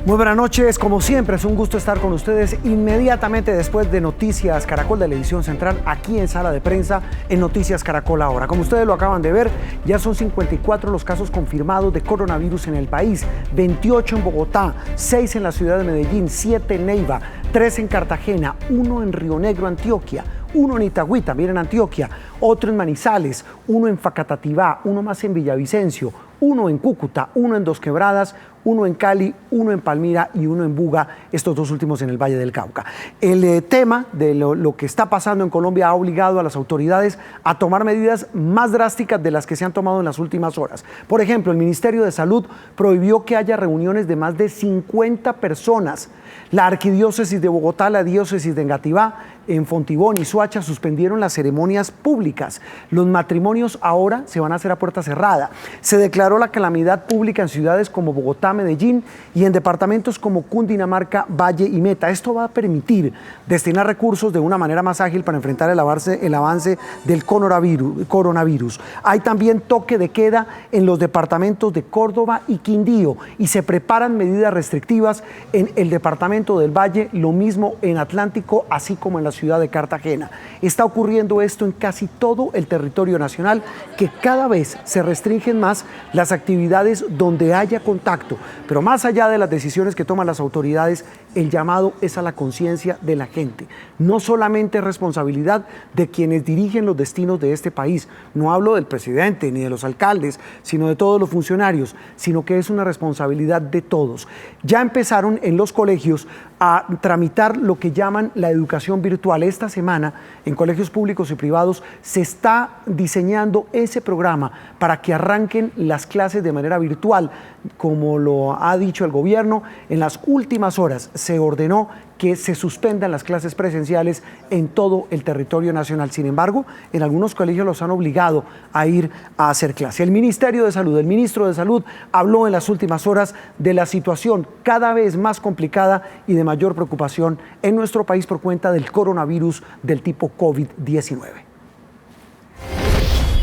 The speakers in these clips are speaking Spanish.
Muy buenas noches, como siempre es un gusto estar con ustedes inmediatamente después de Noticias Caracol de la edición central aquí en Sala de Prensa en Noticias Caracol Ahora. Como ustedes lo acaban de ver, ya son 54 los casos confirmados de coronavirus en el país, 28 en Bogotá, 6 en la ciudad de Medellín, 7 en Neiva, 3 en Cartagena, 1 en Río Negro, Antioquia, 1 en Itagüí, también en Antioquia, otro en Manizales, 1 en Facatativá, 1 más en Villavicencio, 1 en Cúcuta, 1 en Dos Quebradas, 1 en Cali, 1 en Palmira y 1 en Buga, estos dos últimos en el Valle del Cauca. El tema de lo que está pasando en Colombia ha obligado a las autoridades a tomar medidas más drásticas de las que se han tomado en las últimas horas. Por ejemplo, el Ministerio de Salud prohibió que haya reuniones de más de 50 personas. La Arquidiócesis de Bogotá, la Diócesis de Engativá, en Fontibón y Soacha suspendieron las ceremonias públicas. Los matrimonios ahora se van a hacer a puerta cerrada. Se declaró la calamidad pública en ciudades como Bogotá, Medellín y en departamentos como Cundinamarca, Valle y Meta. Esto va a permitir destinar recursos de una manera más ágil para enfrentar el avance del coronavirus. Hay también toque de queda en los departamentos de Córdoba y Quindío y se preparan medidas restrictivas en el departamento del Valle, lo mismo en Atlántico, así como en la ciudad de Cartagena. Está ocurriendo esto en casi todo el territorio nacional, que cada vez se restringen más las actividades donde haya contacto. Pero más allá de las decisiones que toman las autoridades, el llamado es a la conciencia de la gente. No solamente es responsabilidad de quienes dirigen los destinos de este país. No hablo del presidente ni de los alcaldes, sino de todos los funcionarios, sino que es una responsabilidad de todos. Ya empezaron en los colegios a tramitar lo que llaman la educación virtual. Esta semana, en colegios públicos y privados, se está diseñando ese programa para que arranquen las clases de manera virtual. Como lo ha dicho el gobierno, en las últimas horas se ordenó que se suspendan las clases presenciales en todo el territorio nacional. Sin embargo, en algunos colegios los han obligado a ir a hacer clase. El Ministerio de Salud, el ministro de Salud, habló en las últimas horas de la situación cada vez más complicada y de mayor preocupación en nuestro país por cuenta del coronavirus del tipo COVID-19.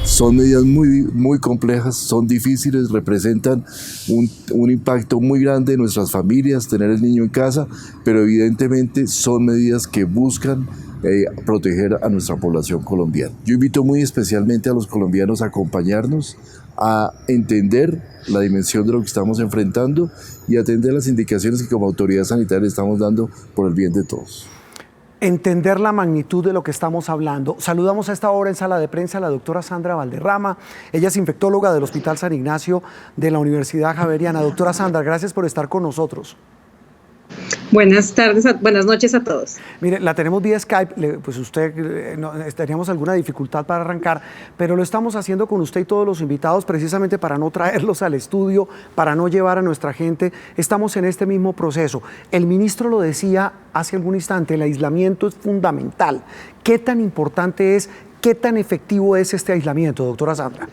Son medidas muy complejas, son difíciles, representan un impacto muy grande en nuestras familias, tener el niño en casa, pero evidentemente son medidas que buscan proteger a nuestra población colombiana. Yo invito muy especialmente a los colombianos a acompañarnos, a entender la dimensión de lo que estamos enfrentando y atender las indicaciones que como autoridad sanitaria estamos dando por el bien de todos. Entender la magnitud de lo que estamos hablando. Saludamos a esta hora en Sala de Prensa a la doctora Sandra Valderrama. Ella es infectóloga del Hospital San Ignacio de la Universidad Javeriana. Doctora Sandra, gracias por estar con nosotros. Buenas tardes, buenas noches a todos. Mire, la tenemos vía Skype, pues usted, teníamos alguna dificultad para arrancar, pero lo estamos haciendo con usted y todos los invitados precisamente para no traerlos al estudio, para no llevar a nuestra gente. Estamos en este mismo proceso. El ministro lo decía hace algún instante, el aislamiento es fundamental. ¿Qué tan importante es, qué tan efectivo es este aislamiento, doctora Sandra?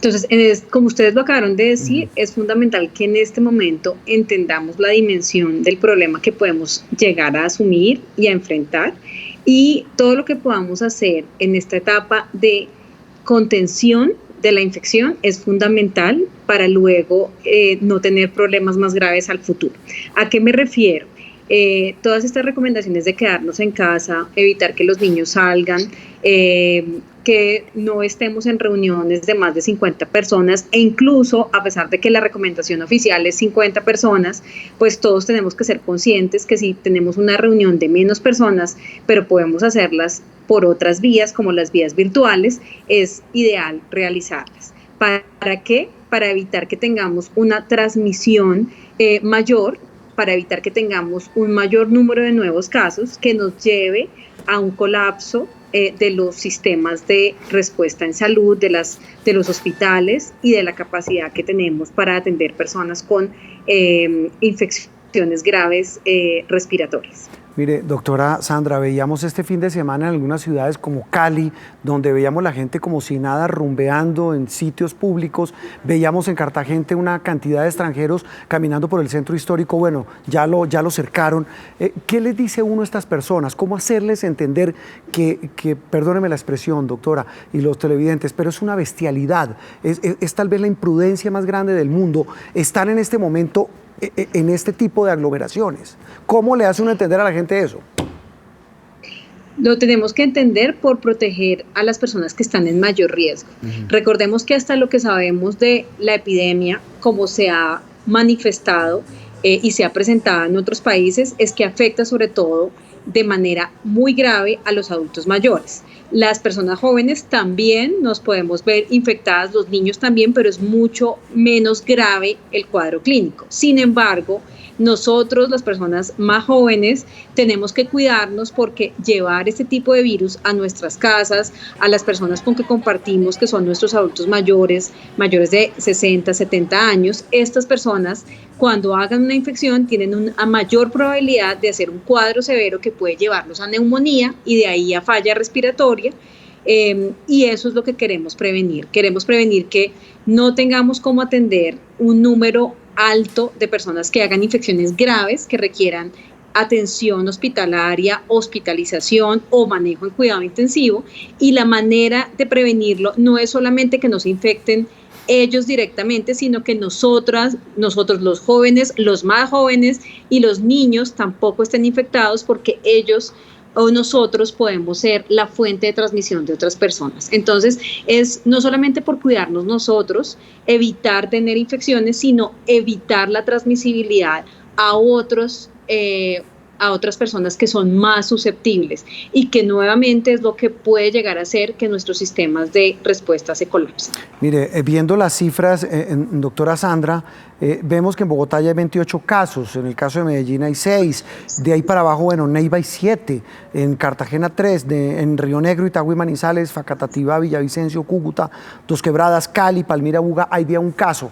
Entonces, como ustedes lo acabaron de decir, es fundamental que en este momento entendamos la dimensión del problema que podemos llegar a asumir y a enfrentar, y todo lo que podamos hacer en esta etapa de contención de la infección es fundamental para luego no tener problemas más graves al futuro. ¿A qué me refiero? Todas estas recomendaciones de quedarnos en casa, evitar que los niños salgan, que no estemos en reuniones de más de 50 personas e incluso a pesar de que la recomendación oficial es 50 personas, pues todos tenemos que ser conscientes que si tenemos una reunión de menos personas, pero podemos hacerlas por otras vías como las vías virtuales, es ideal realizarlas. ¿Para qué? Para evitar que tengamos una transmisión mayor, para evitar que tengamos un mayor número de nuevos casos que nos lleve a un colapso de los sistemas de respuesta en salud, de los hospitales y de la capacidad que tenemos para atender personas con infecciones graves respiratorias. Mire, doctora Sandra, veíamos este fin de semana en algunas ciudades como Cali, donde veíamos la gente como si nada rumbeando en sitios públicos. Veíamos en Cartagena una cantidad de extranjeros caminando por el centro histórico. Bueno, ya lo cercaron. ¿Qué les dice uno a estas personas? ¿Cómo hacerles entender que perdóneme la expresión, doctora, y los televidentes, pero es una bestialidad? Es tal vez la imprudencia más grande del mundo estar en este momento en este tipo de aglomeraciones. ¿Cómo le hace uno entender a la gente eso? Lo tenemos que entender por proteger a las personas que están en mayor riesgo. Recordemos que hasta lo que sabemos de la epidemia, como se ha manifestado y se ha presentado en otros países, es que afecta sobre todo de manera muy grave a los adultos mayores. Las personas jóvenes también nos podemos ver infectadas, los niños también, pero es mucho menos grave el cuadro clínico. Sin embargo, nosotros, las personas más jóvenes, tenemos que cuidarnos porque llevar este tipo de virus a nuestras casas, a las personas con que compartimos, que son nuestros adultos mayores, mayores de 60, 70 años, estas personas, cuando hagan una infección, tienen una mayor probabilidad de hacer un cuadro severo que puede llevarlos a neumonía y de ahí a falla respiratoria. Y eso es lo que queremos prevenir. Queremos prevenir que no tengamos cómo atender un número alto de personas que hagan infecciones graves, que requieran atención hospitalaria, hospitalización o manejo en cuidado intensivo. Y la manera de prevenirlo no es solamente que no se infecten ellos directamente, sino que nosotros los jóvenes, los más jóvenes y los niños tampoco estén infectados, porque ellos o nosotros podemos ser la fuente de transmisión de otras personas. Entonces, es no solamente por cuidarnos nosotros, evitar tener infecciones, sino evitar la transmisibilidad a otras personas que son más susceptibles, y que nuevamente es lo que puede llegar a hacer que nuestros sistemas de respuesta se colapsen. Mire, viendo las cifras, doctora Sandra, vemos que en Bogotá ya hay 28 casos, en el caso de Medellín hay 6, de ahí para abajo, bueno, Neiva hay 7, en Cartagena 3, en Río Negro, Itagüí, Manizales, Facatativá, Villavicencio, Cúcuta, Dos Quebradas, Cali, Palmira, Buga, hay día un caso.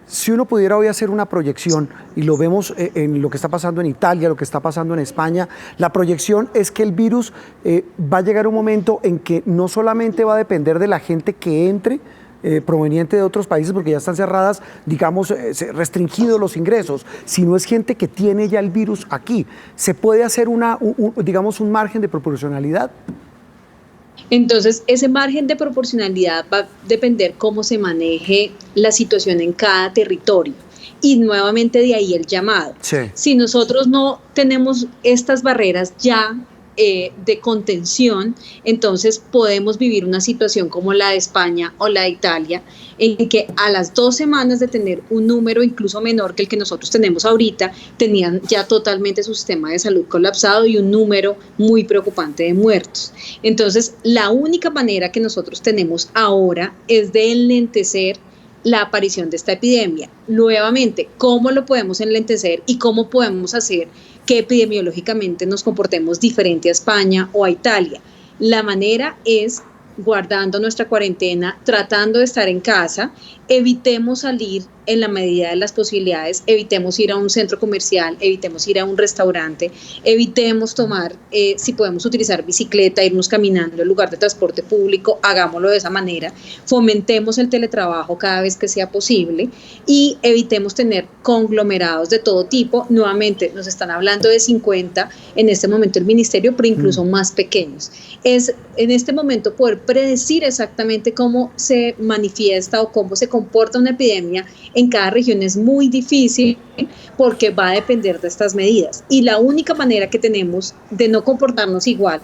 Si uno pudiera hoy hacer una proyección, y lo vemos en lo que está pasando en Italia, lo que está pasando en España, la proyección es que el virus va a llegar un momento en que no solamente va a depender de la gente que entre, proveniente de otros países, porque ya están cerradas, digamos, restringidos los ingresos, sino es gente que tiene ya el virus aquí. ¿Se puede hacer digamos, un margen de proporcionalidad? Entonces, ese margen de proporcionalidad va a depender cómo se maneje la situación en cada territorio. Y nuevamente de ahí el llamado. Sí. Si nosotros no tenemos estas barreras ya de contención, entonces podemos vivir una situación como la de España o la de Italia, en que a las 2 semanas de tener un número incluso menor que el que nosotros tenemos ahorita, tenían ya totalmente su sistema de salud colapsado y un número muy preocupante de muertos. Entonces, la única manera que nosotros tenemos ahora es de enlentecer la aparición de esta epidemia. Nuevamente, ¿cómo lo podemos enlentecer y cómo podemos hacer que epidemiológicamente nos comportemos diferente a España o a Italia? La manera es guardando nuestra cuarentena, tratando de estar en casa, evitemos salir en la medida de las posibilidades, evitemos ir a un centro comercial, evitemos ir a un restaurante, evitemos tomar, si podemos utilizar bicicleta, irnos caminando en lugar de transporte público, hagámoslo de esa manera, fomentemos el teletrabajo cada vez que sea posible y evitemos tener conglomerados de todo tipo. Nuevamente nos están hablando de 50 en este momento el ministerio, pero incluso más pequeños. Es en este momento poder predecir exactamente cómo se manifiesta o cómo se comporta una epidemia en cada región es muy difícil, porque va a depender de estas medidas. Y la única manera que tenemos de no comportarnos igual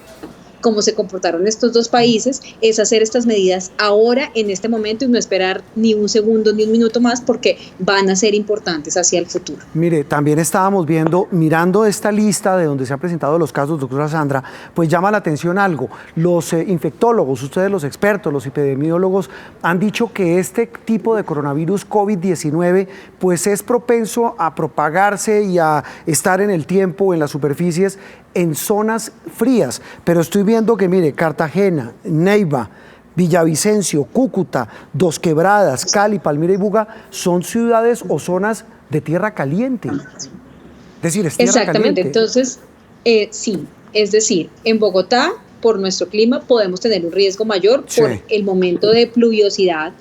como se comportaron estos dos países es hacer estas medidas ahora, en este momento, y no esperar ni un segundo ni un minuto más, porque van a ser importantes hacia el futuro. Mire, también estábamos mirando esta lista de donde se han presentado los casos, doctora Sandra, pues llama la atención algo. Los infectólogos, ustedes los expertos, los epidemiólogos, han dicho que este tipo de coronavirus COVID-19 pues es propenso a propagarse y a estar en el tiempo, en las superficies, en zonas frías, pero estoy viendo que, mire, Cartagena, Neiva, Villavicencio, Cúcuta, Dos Quebradas, Cali, Palmira y Buga son ciudades o zonas de tierra caliente. Es decir, es tierra Exactamente, caliente. entonces Sí, es decir, en Bogotá, por nuestro clima, podemos tener un riesgo mayor por el momento de pluviosidad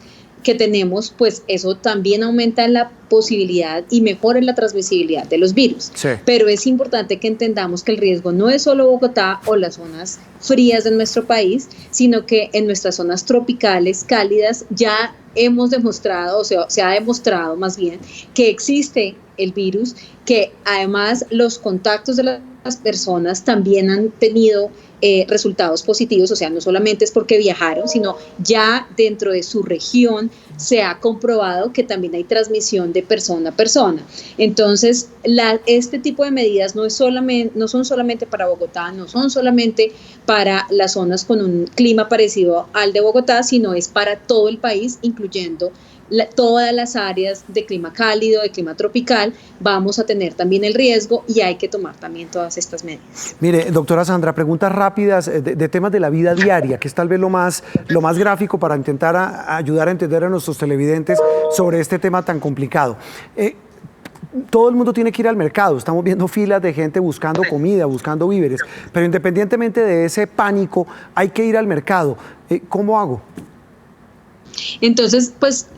que tenemos, pues eso también aumenta la posibilidad y mejora la transmisibilidad de los virus. Sí. Pero es importante que entendamos que el riesgo no es solo Bogotá o las zonas frías de nuestro país, sino que en nuestras zonas tropicales, cálidas, ya hemos demostrado, o sea, se ha demostrado más bien, que existe el virus, que además los contactos de las personas también han tenido resultados positivos, o sea, no solamente es porque viajaron, sino ya dentro de su región se ha comprobado que también hay transmisión de persona a persona. Entonces, este tipo de medidas no son solamente para Bogotá, no son solamente para las zonas con un clima parecido al de Bogotá, sino es para todo el país, incluyendo todas las áreas de clima cálido, de clima tropical. Vamos a tener también el riesgo y hay que tomar también todas estas medidas. Mire, doctora Sandra, preguntas rápidas de temas de la vida diaria, que es tal vez lo más gráfico para intentar ayudar a entender a nuestros televidentes sobre este tema tan complicado. Todo el mundo tiene que ir al mercado, estamos viendo filas de gente buscando comida, buscando víveres, pero independientemente de ese pánico, hay que ir al mercado. ¿Cómo hago? Entonces, pues,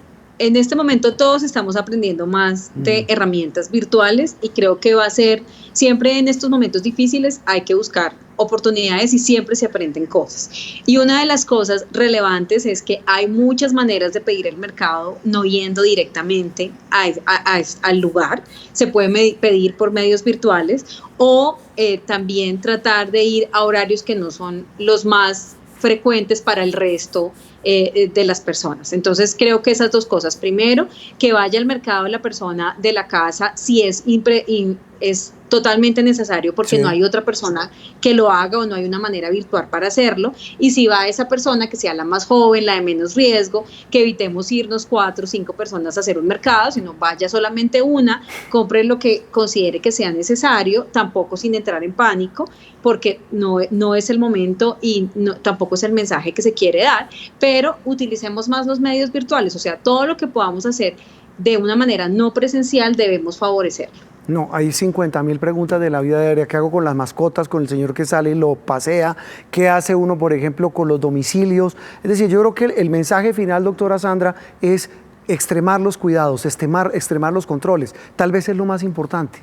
en este momento todos estamos aprendiendo más de herramientas virtuales y creo que va a ser, siempre en estos momentos difíciles hay que buscar oportunidades y siempre se aprenden cosas. Y una de las cosas relevantes es que hay muchas maneras de pedir el mercado no yendo directamente al lugar. Se puede pedir por medios virtuales o también tratar de ir a horarios que no son los más frecuentes para el resto de las personas. Entonces creo que esas dos cosas, primero, que vaya al mercado la persona de la casa si es totalmente necesario porque no hay otra persona que lo haga o no hay una manera virtual para hacerlo, y si va esa persona que sea la más joven, la de menos riesgo, que evitemos irnos 4 o 5 personas a hacer un mercado, sino vaya solamente una, compre lo que considere que sea necesario, tampoco sin entrar en pánico, porque no es el momento y tampoco es el mensaje que se quiere dar, pero utilicemos más los medios virtuales, o sea, todo lo que podamos hacer de una manera no presencial debemos favorecerlo. No, hay 50.000 preguntas de la vida diaria. ¿Qué hago con las mascotas, con el señor que sale y lo pasea? ¿Qué hace uno, por ejemplo, con los domicilios? Es decir, yo creo que el mensaje final, doctora Sandra, es extremar los cuidados, extremar los controles. Tal vez es lo más importante.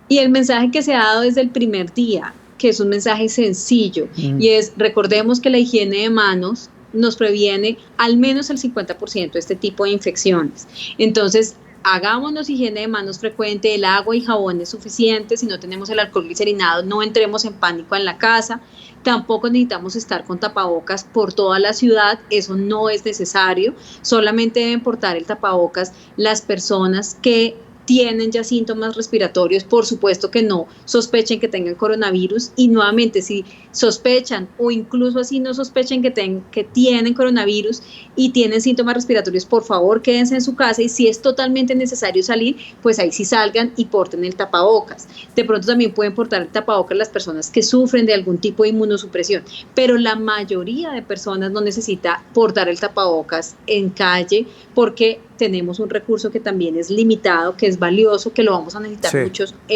Y el mensaje que se ha dado desde el primer día, que es un mensaje sencillo, y es, recordemos que la higiene de manos nos previene al menos el 50% de este tipo de infecciones. Entonces, hagámonos higiene de manos frecuente, el agua y jabón es suficiente. Si no tenemos el alcohol glicerinado, no entremos en pánico en la casa. Tampoco necesitamos estar con tapabocas por toda la ciudad, eso no es necesario. Solamente deben portar el tapabocas las personas que tienen ya síntomas respiratorios, por supuesto que no sospechen que tengan coronavirus, y nuevamente si sospechan o incluso así no sospechen que tienen coronavirus y tienen síntomas respiratorios, por favor quédense en su casa, y si es totalmente necesario salir, pues ahí sí salgan y porten el tapabocas. De pronto también pueden portar el tapabocas las personas que sufren de algún tipo de inmunosupresión, pero la mayoría de personas no necesita portar el tapabocas en calle porque tenemos un recurso que también es limitado, que es valioso, que lo vamos a necesitar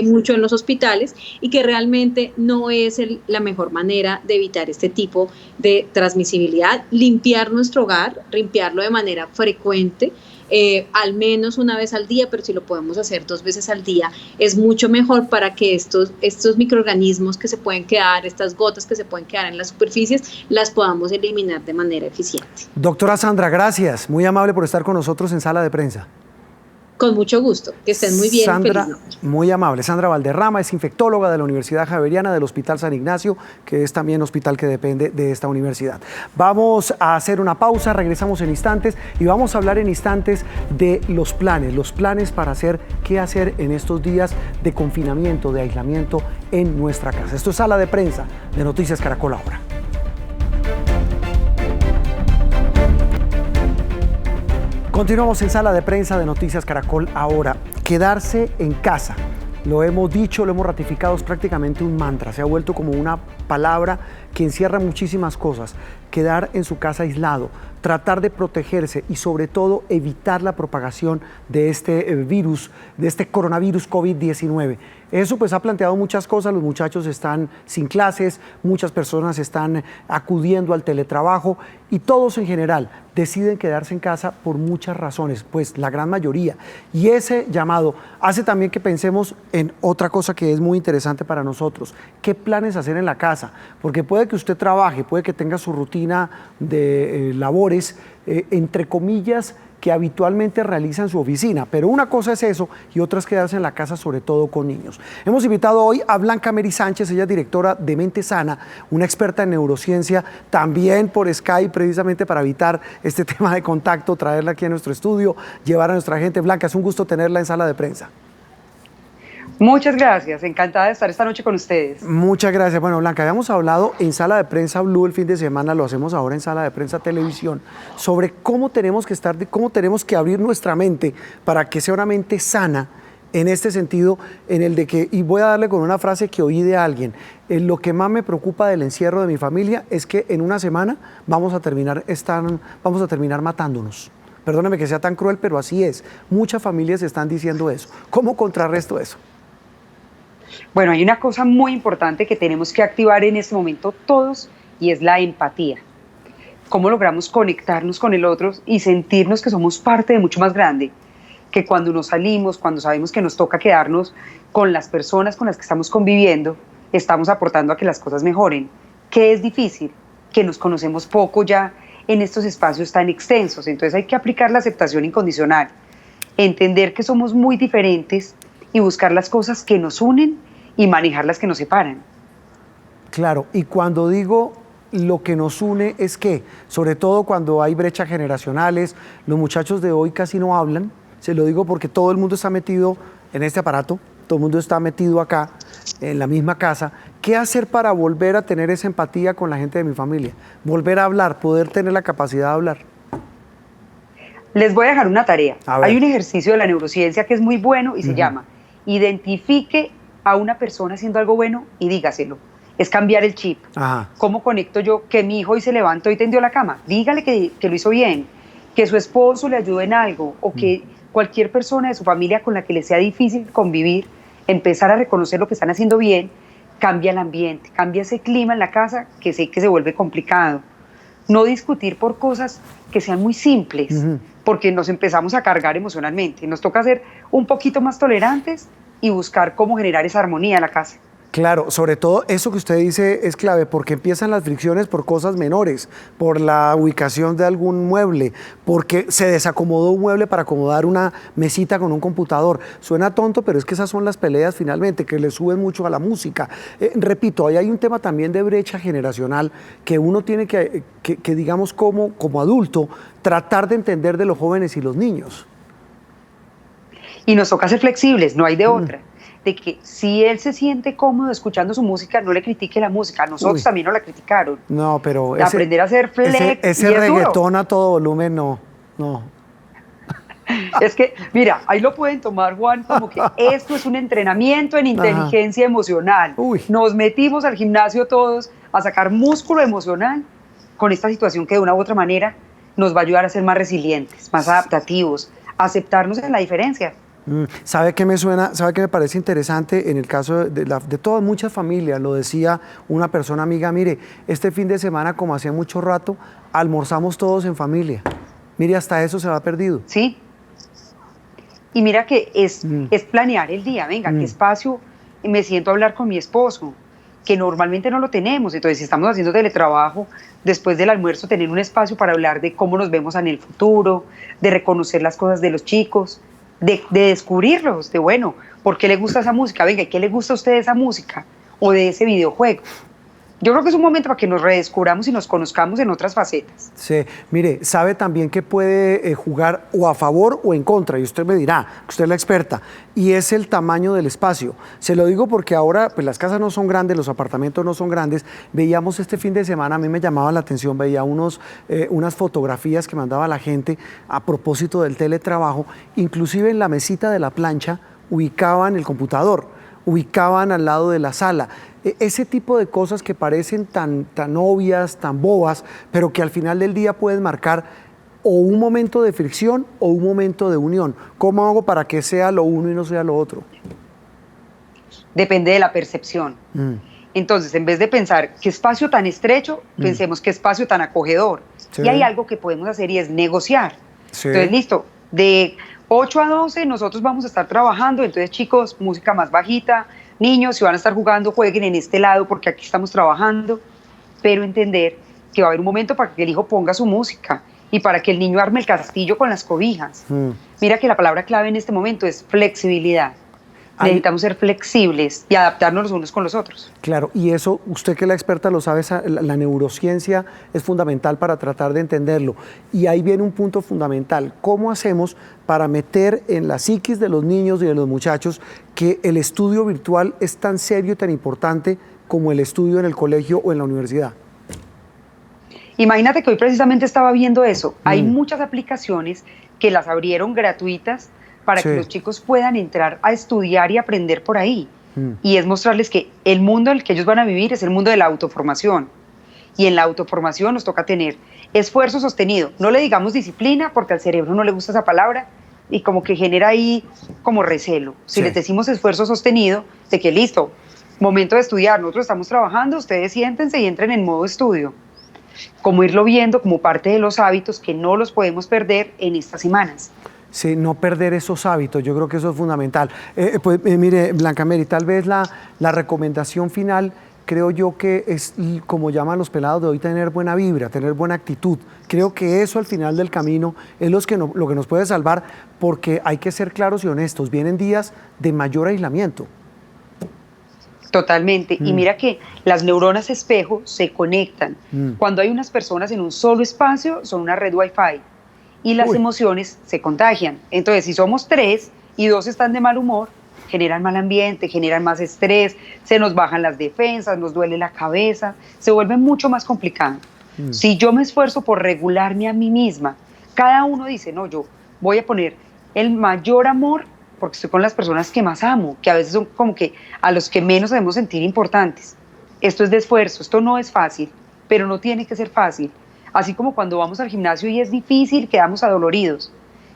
mucho en los hospitales, y que realmente no es la mejor manera de evitar este tipo de transmisibilidad. Limpiar nuestro hogar, limpiarlo de manera frecuente, al menos una vez al día, pero si lo podemos hacer 2 veces al día, es mucho mejor para que estos microorganismos que se pueden quedar, estas gotas que se pueden quedar en las superficies, las podamos eliminar de manera eficiente. Doctora Sandra, gracias. Muy amable por estar con nosotros en Sala de Prensa. Con mucho gusto, que estén muy bien. Sandra, muy amable. Sandra Valderrama es infectóloga de la Universidad Javeriana del Hospital San Ignacio, que es también hospital que depende de esta universidad. Vamos a hacer una pausa, regresamos en instantes y vamos a hablar en instantes de los planes para hacer, qué hacer en estos días de confinamiento, de aislamiento en nuestra casa. Esto es Sala de Prensa de Noticias Caracol Ahora. Continuamos en Sala de Prensa de Noticias Caracol Ahora. Quedarse en casa lo hemos dicho, lo hemos ratificado, es prácticamente un mantra, se ha vuelto como una palabra que encierra muchísimas cosas. Quedar en su casa aislado, tratar de protegerse y sobre todo evitar la propagación de este virus, de este coronavirus COVID-19. Eso pues ha planteado muchas cosas, los muchachos están sin clases, muchas personas están acudiendo al teletrabajo y todos en general deciden quedarse en casa por muchas razones, pues la gran mayoría. Y ese llamado hace también que pensemos en otra cosa que es muy interesante para nosotros, qué planes hacer en la casa, porque puede que usted trabaje, puede que tenga su rutina de labores, entre comillas, que habitualmente realiza en su oficina, pero una cosa es eso y otra es quedarse en la casa, sobre todo con niños. Hemos invitado hoy a Blanca Mary Sánchez, ella es directora de Mente Sana, una experta en neurociencia, también por Skype, precisamente para evitar este tema de contacto, traerla aquí a nuestro estudio, llevar a nuestra gente. Blanca, es un gusto tenerla en Sala de Prensa. Muchas gracias, encantada de estar esta noche con ustedes. Muchas gracias. Bueno, Blanca, habíamos hablado en Sala de Prensa Blue el fin de semana, lo hacemos ahora en Sala de Prensa Televisión, sobre cómo tenemos que estar, cómo tenemos que abrir nuestra mente para que sea una mente sana en este sentido, en el de que, y voy a darle con una frase que oí de alguien, lo que más me preocupa del encierro de mi familia es que en una semana vamos a terminar matándonos. Perdóneme que sea tan cruel, pero así es. Muchas familias están diciendo eso. ¿Cómo contrarresto eso? Bueno, hay una cosa muy importante que tenemos que activar en este momento todos y es la empatía. ¿Cómo logramos conectarnos con el otro y sentirnos que somos parte de mucho más grande? Que cuando nos salimos, cuando sabemos que nos toca quedarnos con las personas con las que estamos conviviendo, estamos aportando a que las cosas mejoren. ¿Qué es difícil? Que nos conocemos poco ya en estos espacios tan extensos. Entonces hay que aplicar la aceptación incondicional, entender que somos muy diferentes y buscar las cosas que nos unen y manejar las que nos separan. Claro, y cuando digo lo que nos une es que, sobre todo cuando hay brechas generacionales, los muchachos de hoy casi no hablan, se lo digo porque todo el mundo está metido en este aparato, todo el mundo está metido acá, en la misma casa. ¿Qué hacer para volver a tener esa empatía con la gente de mi familia? Volver a hablar, poder tener la capacidad de hablar. Les voy a dejar una tarea. Hay un ejercicio de la neurociencia que es muy bueno y se llama identifique a una persona haciendo algo bueno y dígaselo. Es cambiar el chip. ¿Cómo conecto yo que mi hijo hoy se levantó y tendió la cama? Dígale que lo hizo bien, que su esposo le ayudó en algo o que cualquier persona de su familia con la que le sea difícil convivir, empezar a reconocer lo que están haciendo bien, cambia el ambiente, cambia ese clima en la casa que sé que se vuelve complicado. No discutir por cosas que sean muy simples, porque nos empezamos a cargar emocionalmente. Nos toca ser un poquito más tolerantes y buscar cómo generar esa armonía en la casa. Claro, sobre todo eso que usted dice es clave, porque empiezan las fricciones por cosas menores, por la ubicación de algún mueble, porque se desacomodó un mueble para acomodar una mesita con un computador. Suena tonto, pero es que esas son las peleas finalmente, que le suben mucho a la música. Repito, ahí hay un tema también de brecha generacional que uno tiene que digamos, como adulto, tratar de entender de los jóvenes y los niños. Y nos toca ser flexibles, no hay de otra. De que si él se siente cómodo escuchando su música, no le critique la música. A nosotros también nos la criticaron. No, pero aprender a hacer flex. Ese reggaetón a todo volumen, no. Es que, mira, ahí lo pueden tomar, Juan, como que esto es un entrenamiento en inteligencia emocional. Nos metimos al gimnasio todos a sacar músculo emocional con esta situación que de una u otra manera nos va a ayudar a ser más resilientes, más adaptativos, a aceptarnos en la diferencia. ¿Sabe qué me suena? ¿Sabe qué me parece interesante? En el caso de todas muchas familias, lo decía una persona amiga, mire, este fin de semana, como hacía mucho rato, almorzamos todos en familia. Mire, hasta eso se va perdido. Sí. Y mira que es planear el día, venga, qué espacio me siento a hablar con mi esposo, que normalmente no lo tenemos. Entonces, si estamos haciendo teletrabajo, después del almuerzo, tener un espacio para hablar de cómo nos vemos en el futuro, de reconocer las cosas de los chicos, de descubrirlos, de bueno, ¿por qué le gusta esa música? Venga, ¿qué le gusta a usted de esa música o de ese videojuego? Yo creo que es un momento para que nos redescubramos y nos conozcamos en otras facetas. Sí, mire, sabe también que puede jugar o a favor o en contra, y usted me dirá, usted es la experta, y es el tamaño del espacio. Se lo digo porque ahora pues las casas no son grandes, los apartamentos no son grandes. Veíamos este fin de semana, a mí me llamaba la atención, veía unas fotografías que mandaba la gente a propósito del teletrabajo, inclusive en la mesita de la plancha ubicaban el computador. ubicaban al lado de la sala. Ese tipo de cosas que parecen tan obvias, tan bobas, pero que al final del día pueden marcar o un momento de fricción o un momento de unión. ¿Cómo hago para que sea lo uno y no sea lo otro? Depende de la percepción. Entonces, en vez de pensar qué espacio tan estrecho, pensemos qué espacio tan acogedor. Sí. Y hay algo que podemos hacer y es negociar. Sí. Entonces, listo, de 8 a 12 nosotros vamos a estar trabajando, entonces chicos, música más bajita, niños, si van a estar jugando, jueguen en este lado porque aquí estamos trabajando, pero entender que va a haber un momento para que el hijo ponga su música y para que el niño arme el castillo con las cobijas. Mira que la palabra clave en este momento es flexibilidad. Necesitamos ser flexibles y adaptarnos los unos con los otros. Claro, y eso, usted que es la experta lo sabe, la neurociencia es fundamental para tratar de entenderlo. Y ahí viene un punto fundamental. ¿Cómo hacemos para meter en la psiquis de los niños y de los muchachos que el estudio virtual es tan serio y tan importante como el estudio en el colegio o en la universidad? Imagínate que hoy precisamente estaba viendo eso. Hay muchas aplicaciones que las abrieron gratuitas para que los chicos puedan entrar a estudiar y aprender por ahí. Y es mostrarles que el mundo en el que ellos van a vivir es el mundo de la autoformación. Y en la autoformación nos toca tener esfuerzo sostenido. No le digamos disciplina, porque al cerebro no le gusta esa palabra y como que genera ahí como recelo. Si les decimos esfuerzo sostenido, de que listo, momento de estudiar, nosotros estamos trabajando, ustedes siéntense y entren en modo estudio. Como irlo viendo como parte de los hábitos que no los podemos perder en estas semanas. Sí, no perder esos hábitos, yo creo que eso es fundamental. Mire, Blanca Mary, tal vez la recomendación final, creo yo que es, como llaman los pelados de hoy, tener buena vibra, tener buena actitud. Creo que eso al final del camino es lo que nos puede salvar, porque hay que ser claros y honestos, vienen días de mayor aislamiento. Totalmente, y mira que las neuronas espejo se conectan. Cuando hay unas personas en un solo espacio, son una red Wi-Fi. Y las emociones se contagian. Entonces, si somos 3 y 2 están de mal humor, generan mal ambiente, generan más estrés, se nos bajan las defensas, nos duele la cabeza, se vuelve mucho más complicado. Si yo me esfuerzo por regularme a mí misma, cada uno dice, no, yo voy a poner el mayor amor porque estoy con las personas que más amo, que a veces son como que a los que menos debemos sentir importantes. Esto es de esfuerzo, esto no es fácil, pero no tiene que ser fácil. Así como cuando vamos al gimnasio y es difícil, quedamos adoloridos.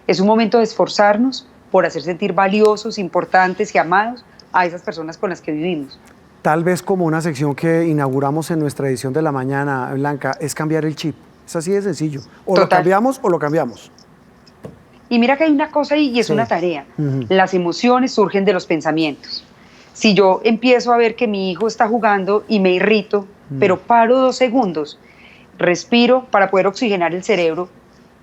Es un momento de esforzarnos por hacer sentir valiosos, importantes y amados a esas personas con las que vivimos. Tal vez como una sección que inauguramos en nuestra edición de la mañana, Blanca, es cambiar el chip. Es así de sencillo. O lo cambiamos o lo cambiamos. Y mira que hay una cosa ahí y es una tarea. Las emociones surgen de los pensamientos. Si yo empiezo a ver que mi hijo está jugando y me irrito, pero paro 2 segundos, respiro para poder oxigenar el cerebro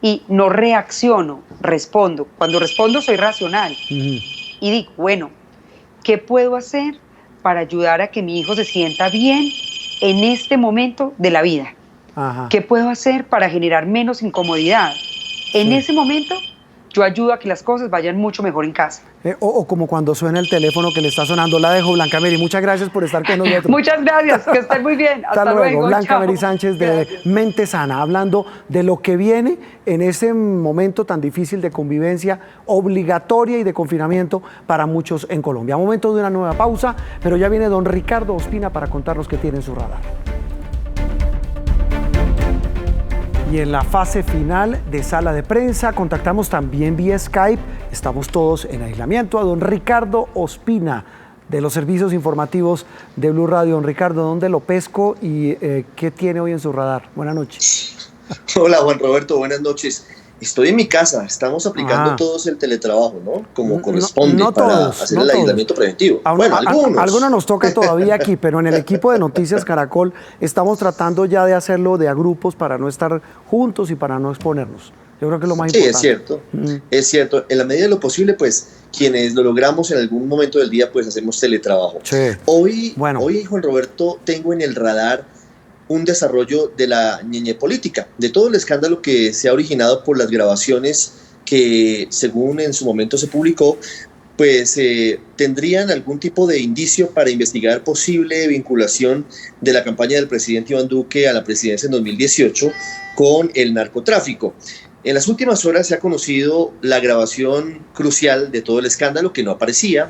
y no reacciono, respondo. Cuando respondo soy racional y digo, bueno, ¿qué puedo hacer para ayudar a que mi hijo se sienta bien en este momento de la vida? ¿Qué puedo hacer para generar menos incomodidad? En ese momento yo ayudo a que las cosas vayan mucho mejor en casa. O como cuando suena el teléfono que le está sonando. La dejo, Blanca Mary. Muchas gracias por estar con nosotros. Muchas gracias, que estén muy bien. Hasta luego. Blanca Mary Sánchez de Mente Sana, hablando de lo que viene en ese momento tan difícil de convivencia obligatoria y de confinamiento para muchos en Colombia. Momento de una nueva pausa, pero ya viene don Ricardo Ospina para contarnos qué tiene en su radar. Y en la fase final de sala de prensa contactamos también vía Skype, estamos todos en aislamiento, a don Ricardo Ospina de los servicios informativos de Blue Radio. Don Ricardo, ¿dónde lo pesco y qué tiene hoy en su radar? Buenas noches. Hola Juan Roberto, buenas noches. Estoy en mi casa, estamos aplicando todos el teletrabajo, ¿no? Como corresponde para hacer el aislamiento preventivo. Bueno, algunos nos toca todavía aquí, pero en el equipo de Noticias Caracol estamos tratando ya de hacerlo de a grupos para no estar juntos y para no exponernos. Yo creo que es lo más importante. Sí, es cierto, es cierto. En la medida de lo posible, pues, quienes lo logramos en algún momento del día, pues hacemos teletrabajo. Sí. Hoy, Juan Roberto, tengo en el radar un desarrollo de la ñeñe política, de todo el escándalo que se ha originado por las grabaciones que, según en su momento se publicó, pues tendrían algún tipo de indicio para investigar posible vinculación de la campaña del presidente Iván Duque a la presidencia en 2018 con el narcotráfico. En las últimas horas se ha conocido la grabación crucial de todo el escándalo que no aparecía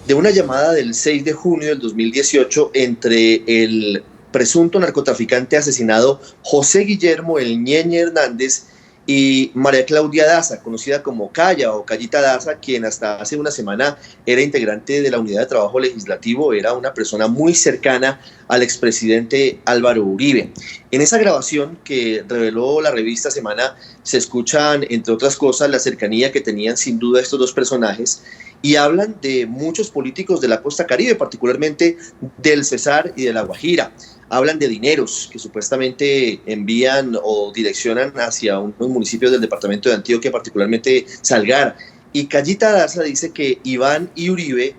de una llamada del 6 de junio del 2018 entre el presunto narcotraficante asesinado José Guillermo El Ñeñe Hernández y María Claudia Daza, conocida como Calla o Callita Daza, quien hasta hace una semana era integrante de la Unidad de Trabajo Legislativo, era una persona muy cercana al expresidente Álvaro Uribe. En esa grabación que reveló la revista Semana se escuchan, entre otras cosas, la cercanía que tenían sin duda estos dos personajes y hablan de muchos políticos de la costa Caribe, particularmente del Cesar y de La Guajira. Hablan de dineros que supuestamente envían o direccionan hacia unos municipios del departamento de Antioquia, particularmente Salgar. Y Callita Daza dice que Iván y Uribe,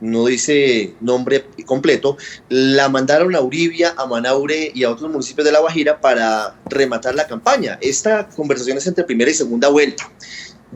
no dice nombre completo, la mandaron a Uribia, a Manaure y a otros municipios de La Guajira para rematar la campaña. Esta conversación es entre primera y segunda vuelta.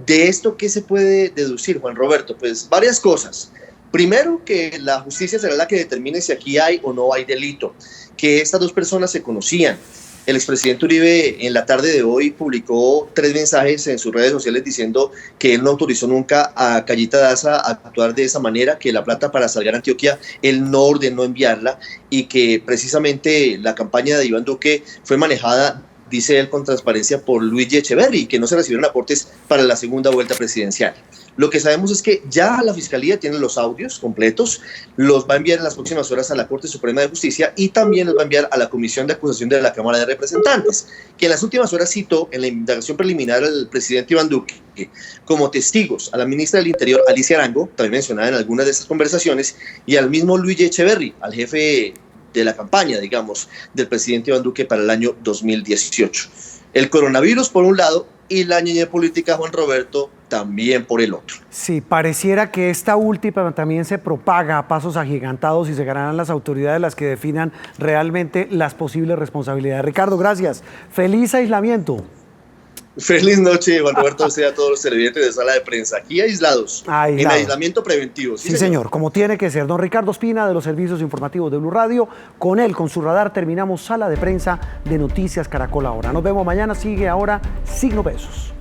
¿De esto qué se puede deducir, Juan Roberto? Pues varias cosas. Primero, que la justicia será la que determine si aquí hay o no hay delito, que estas dos personas se conocían. El expresidente Uribe en la tarde de hoy publicó 3 mensajes en sus redes sociales diciendo que él no autorizó nunca a Callita Daza a actuar de esa manera, que la plata para Salgar Antioquia él no ordenó enviarla y que precisamente la campaña de Iván Duque fue manejada, dice él, con transparencia por Luigi Echeverri, que no se recibieron aportes para la segunda vuelta presidencial. Lo que sabemos es que ya la Fiscalía tiene los audios completos, los va a enviar en las próximas horas a la Corte Suprema de Justicia y también los va a enviar a la Comisión de Acusación de la Cámara de Representantes, que en las últimas horas citó en la indagación preliminar al presidente Iván Duque como testigos a la ministra del Interior, Alicia Arango, también mencionada en algunas de estas conversaciones, y al mismo Luigi Echeverri, al jefe de la campaña, digamos, del presidente Iván Duque para el año 2018. El coronavirus por un lado y la ñeñe política, Juan Roberto, también por el otro. Sí, pareciera que esta última también se propaga a pasos agigantados y se ganarán las autoridades las que definan realmente las posibles responsabilidades. Ricardo, gracias. Feliz aislamiento. Feliz noche, Juan Roberto, usted a todos los televidentes de Sala de Prensa. Aquí aislados. En aislamiento preventivo. Sí, señor, como tiene que ser. Don Ricardo Ospina, de los servicios informativos de Blue Radio. Con él, con su radar, terminamos Sala de Prensa de Noticias Caracol Ahora. Nos vemos mañana. Sigue ahora Signo Besos.